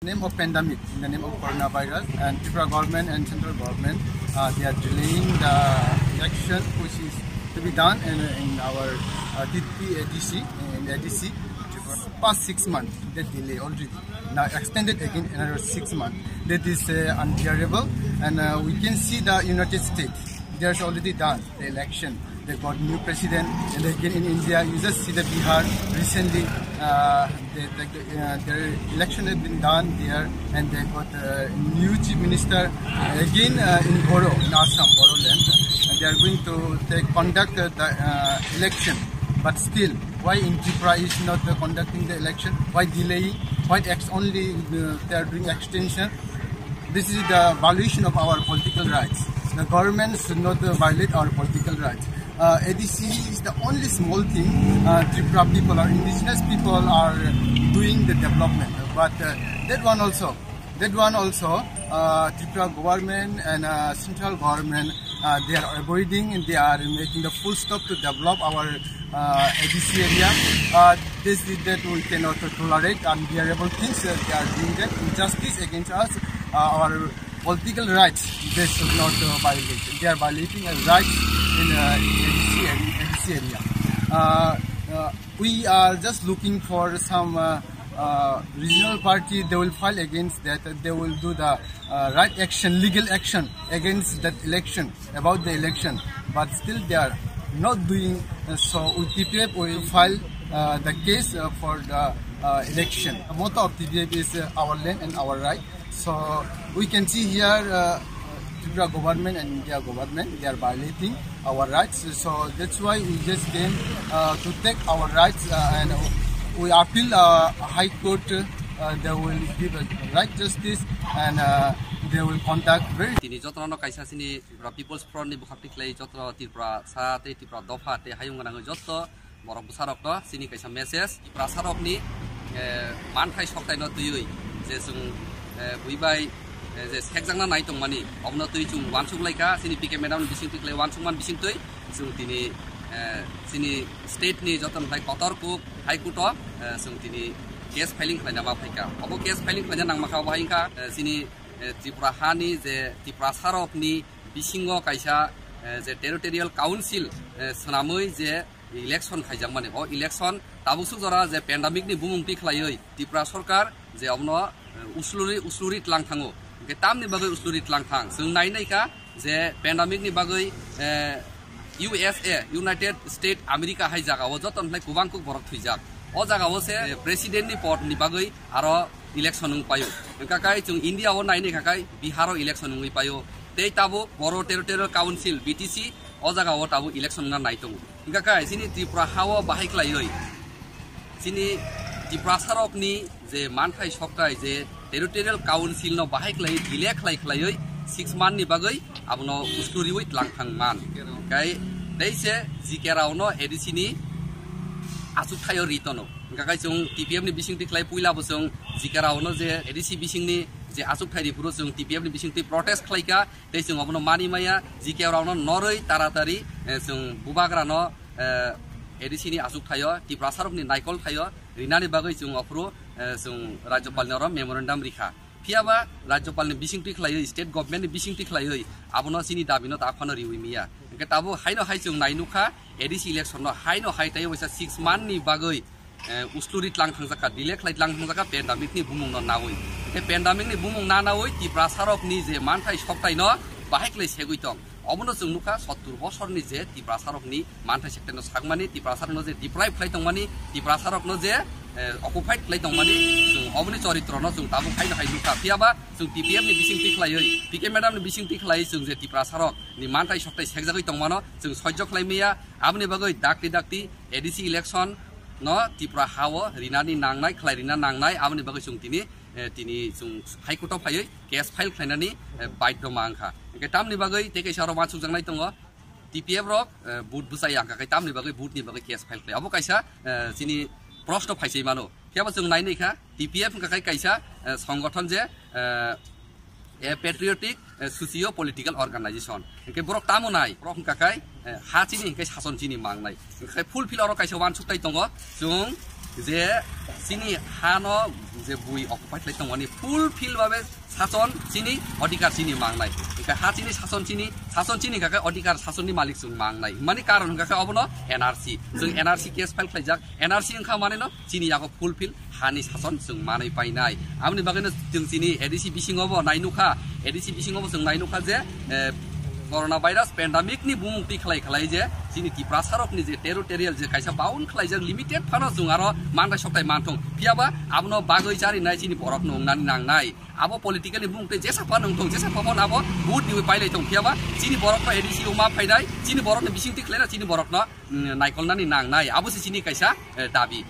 name of pandemic, in the name of coronavirus, and Tripura government and central government, they are delaying the election which is to be done in our ADC, in ADC. Past 6 months, they delay already. Now extended again another 6 months. That is unbearable, and we can see the United States. There's already done the election. They got new president, and again in India, you just see the Bihar recently. Their election has been done there, and they got a new chief minister again in Boro, in Assam, Boroland. They are going to conduct the election, but still, why in Tripura is not conducting the election? Why delaying? Why only they are doing extension? This is the violation of our political rights. The government should not violate our political rights. ADC is the only small thing Tripura people or indigenous people are doing the development. But that one also, Tripura government and central government, they are avoiding and they are making the full stop to develop our ADC area. This is that we cannot tolerate unbearable things. They are doing that injustice against us. Our political rights, they should not violate. They are violating our rights in ADC area. We are just looking for some regional party. They will file against that. They will do the right action, legal action against that election, about the election. But still they are not doing so. With TPF, we will file the case for the election. The motto of TPF is our land and our right. So we can see here Tripura government and India government, they are violating our rights. So that's why we just came to take our rights and we appeal High Court. They will give us right justice and they will conduct very. Tini jotono kaisa sini Tripura People's Front ni bukhapti klai jotro Tripura sate Tripura dofa te hayunganang jotto borok busarok to sini kaisa message Tripura sarok ni manthai soktai no tuyui je sung buibai je sekjangna nai tong mani obno tui chung wansung laika sini PK madam bising tik lai wansung man bising tui sung tini sini state ni joton lai kotor ku high court sung tini case filing khlai nama phaika obo case filing khlai nang makha bahingka sini Tripura hani je Tripura sarok ni bisingo kaisa je territorial council sanamui je election khaijang mane o election tabusuk jora je pandemic ni bumung ti khlaioi Tripura sarkar je obno usluri tlang thango ke tamni bagai usluri tlang thang sung nai nai ka je pandemic ni bagai USA United States America hai jaga o joton lai kubang ku borok thuijak o jaga o se president ni port ni bagai aro election ung payo kakai chung India o nai nai kakai Bihar o election ung payo tei tabu Boro Territorial Council BTC o jaga o tabu election na nai tung kakai sini Tripura hawa bahai klaioi sini Tripura sarok ni je manthai soktai je territorial council no bahai klai dile khlai khlaioi 6 month ni bagai abno usturi wit langthang man kai deise jikerao no ADC ni asuk thayo ritono kakai chung TPF ni bising ti khlai puila busung jikerao no je ADC bising ni je asuk thai puro chung TPF ni bising ti protest khlaika deisung abno mani maya jikerao no noroi taratari chung bubagra no ADC ni asuk thayo Tripura sarok ni naikol thayo rinani bagai chung afro chung Rajyapal ni memorandum rikha phiaba Rajyapal ni bising ti khlaioi state government ni bising ti khlaioi abono sini dabino ta khono riwi miya ke tabo haino hai chung nainukha ADC election no haino hai tai waisa 6 month ni bagai usluri tlang thangjaka dile khlai tlang thangjaka pandemic ni bumung no nawoi ke pandemic ni bumung na nawoi Tripura sarok ni je manthai soktai no bahai klai segui tong obono chung nukha 70 bosor ni je Tripura sarok ni manthai sekte no sagmani Tripura sarok no je deprive khlai tongmani Tripura sarok no je occupied khlai tongmani chung oboni charitro no chung tabu khaina hai nukha phiaba chung TPF ni bising ti khlaioi PK madam ni bising ti khlai chung je Tripura sarok ni manthai soktai segjagoi tongmano chung sojjo khlai meya abni bagai dakti ADC election no Tripura hawo rinani nangnai khlai rina nangnai abni bagai chung tini chung high court of phaioi case file khlainani baiddo mangkha ke tamni bagai teke saro mansuk jangnai tongo TPF rok boot busai angka ke tamni bagai boot ni bagai case file khlai abo kaisa sini proshno phaisei mano phiaba chung nai nei kha TPF ka kaisa সংগঠন je a patriotic socio political organization ke borok tamo nai borok kakai ha chini ke sason chini mangnai ke fulfill aro kaisa wan suktai tongo chung যে চিনি হানো যে বুই occupy খাই দङ नि fulfil ভাবে শাসন চিনি অধিকার চিনি মাংনাই হা চিনি শাসন চিনি কাকে অধিকার শাসননি মালিক जों মাংনাই মানে কারণ কাকে অবনো এনআরসি जों এনআরসি কেস ফাইল খাইজাক এনআরসি ओंखा माने न চিনি याको ফুলফিल हानि शासन जों मानै पाइनाय आमनि बागैनो जों चिनि एडिसि बिसिङावबो नायनुखा एडिसि बिसिङावबो जों नायनुखा जे कोरोना भाइरास पेन्डेमिक नि बुंथि खालाय जे चिनि तिप्रा सारकनि जे टेरिटोरियल जे कायसा बाउन खालायजों लिमिटेड फानो जों आरो मांथाय सकथाय मानथं पियाबा आबनो बागै जारि नाय चिनि बरफ नंनानै नांनाय आबो पलिटिकली बुंथि जे साफा नंथं जे साफा मन आबो बुट दिउ पाइलै थं पियाबा चिनि बरफनो एडिसि मा फायनाय चिनि बरफनो बिसिंथि खलायना चिनि बरफनो नायकलनानै नांनाय आबो चिनि कायसा दाबि